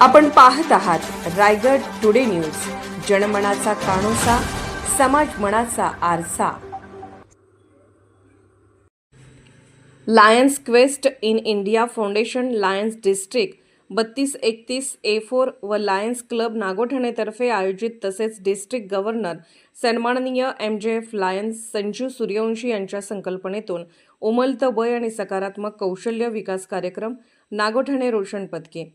आपण पाहत आहात रायगड टुडे न्यूज, जनमनाचा कानोसा, समाज मनाचा आरसा. Lions Quest in India foundation Lions district 3231A4 व लायन्स क्लब नागोठणेतर्फे आयोजित तसेच डिस्ट्रिक्ट गव्हर्नर सन्माननीय MJF लायन्स संजू सूर्यवंशी यांच्या संकल्पनेतून उमलतं वय आणि सकारात्मक कौशल्य विकास कार्यक्रम नागोठणे रोशन पदकी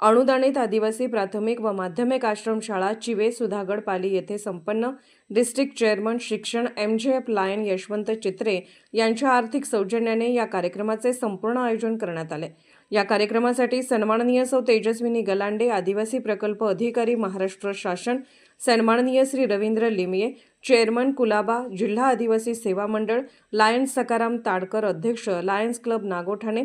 अनुदानित आदिवासी प्राथमिक व माध्यमिक आश्रमशाळा चिवे सुधागड पाली येथे संपन्न डिस्ट्रिक्ट चेअरमन शिक्षण MJF लायन यशवंत चित्रे यांच्या आर्थिक सौजन्याने या कार्यक्रमाचे संपूर्ण आयोजन करण्यात आले. या कार्यक्रमासाठी सन्माननीय सौ तेजस्विनी गलांडे, आदिवासी प्रकल्प अधिकारी महाराष्ट्र शासन, सन्माननीय श्री रवींद्र लिमये, चेअरमन कुलाबा, जिल्हा आदिवासी सेवा मंडळ, लायन्स सकाराम ताडकर, अध्यक्ष Lions Club Nagothane,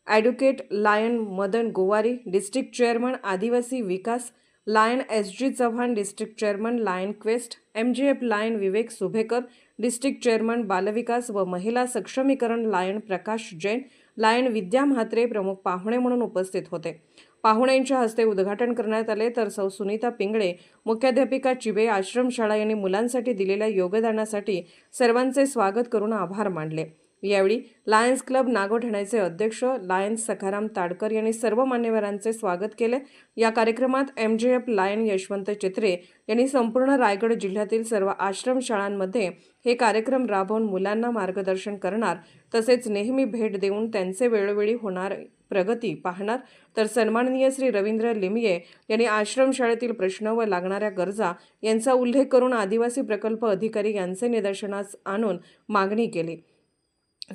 advocate Lion Madan Gowari, district chairman आदिवासी विकास Lion SG Chavan, district chairman Lion quest MJF Lion Vivek Subhekar, district chairman बालविकास व महिला सक्षमीकरण लायन प्रकाश जैन, लायन विद्या म्हात्रे प्रमुख पाहुणे म्हणून उपस्थित होते. पाहुण्यांच्या हस्ते उद्घाटन करण्यात आले तर सौ सुनीता पिंगळे, मुख्याध्यापिका चिबे आश्रमशाळा यांनी मुलांसाठी दिलेल्या योगदानासाठी सर्वांचे स्वागत करून आभार मानले. यावेळी लायन्स क्लब नागोठण्याचे अध्यक्ष लायन्स सखाराम ताडकर यांनी सर्व मान्यवरांचे स्वागत केले. या कार्यक्रमात MJF लायन यशवंत चित्रे यांनी संपूर्ण रायगड जिल्ह्यातील सर्व आश्रमशाळांमध्ये हे कार्यक्रम राबवून मुलांना मार्गदर्शन करणार तसेच नेहमी भेट देऊन त्यांचे वेळोवेळी होणार प्रगती पाहणार. तर सन्माननीय श्री रवींद्र लिमये यांनी आश्रमशाळेतील प्रश्न व लागणाऱ्या गरजा यांचा उल्लेख करून आदिवासी प्रकल्प अधिकारी यांचे निदर्शनास आणून मागणी केली.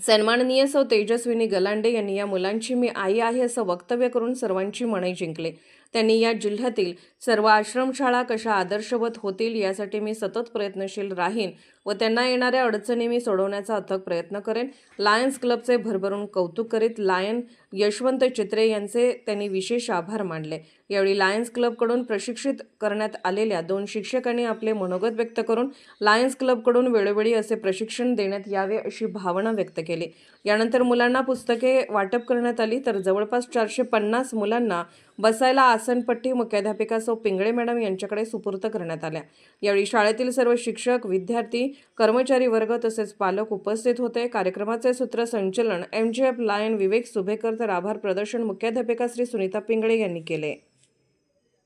सन्माननीय सौ तेजस्विनी गलांडे यांनी या मुलांची मी आई आहे असं वक्तव्य करून सर्वांची मने जिंकले. त्यांनी या जिल्ह्यातील सर्व आश्रमशाळा कशा आदर्शवत होतील यासाठी मी सतत प्रयत्नशील राहीन व त्यांना येणाऱ्या अडचणी मी सोडवण्याचा अथक प्रयत्न करेन. लायन्स क्लबचे भरभरून कौतुक करीत लायन यशवंत चित्रे यांचे त्यांनी विशेष आभार मानले. यावेळी लायन्स क्लबकडून प्रशिक्षित करण्यात आलेल्या 2 शिक्षकांनी आपले मनोगत व्यक्त करून लायन्स क्लबकडून वेळोवेळी असे प्रशिक्षण देण्यात यावे अशी भावना व्यक्त केली. यानंतर मुलांना पुस्तके वाटप करण्यात आली तर जवळपास 450 मुलांना बसायला आसनपट्टी मुख्याध्यापिका सौ पिंगळे मॅडम यांच्याकडे सुपूर्द करण्यात आल्या. यावेळी शाळेतील सर्व शिक्षक, विद्यार्थी, कर्मचारी वर्ग तसेच पालक उपस्थित होते. कार्यक्रमाचे सूत्रसंचालन MJF लायन विवेक सुभेकर तर आभार प्रदर्शन मुख्याध्यापिका श्री सुनीता पिंगळे यांनी केले.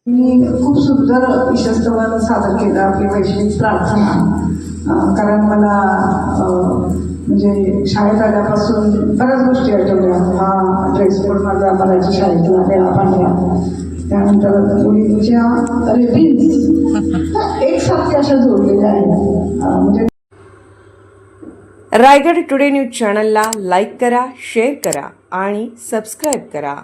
मी खूप सुंदर ईशस्तवन सादर केलं आपली वैश्विक प्रार्थना. कारण मला म्हणजे शाळेत आल्यापासून बऱ्याच गोष्टी आठवल्या. हा ड्रेस कोड माझा मराठी शाळेतला वेळा पांढरा, त्यानंतर मुलींच्या रिबिन्स एकसारख्या अशा जोडलेल्या आहेत. म्हणजे रायगड टुडे न्यूज चॅनलला लाईक करा, शेअर करा आणि सबस्क्राईब करा.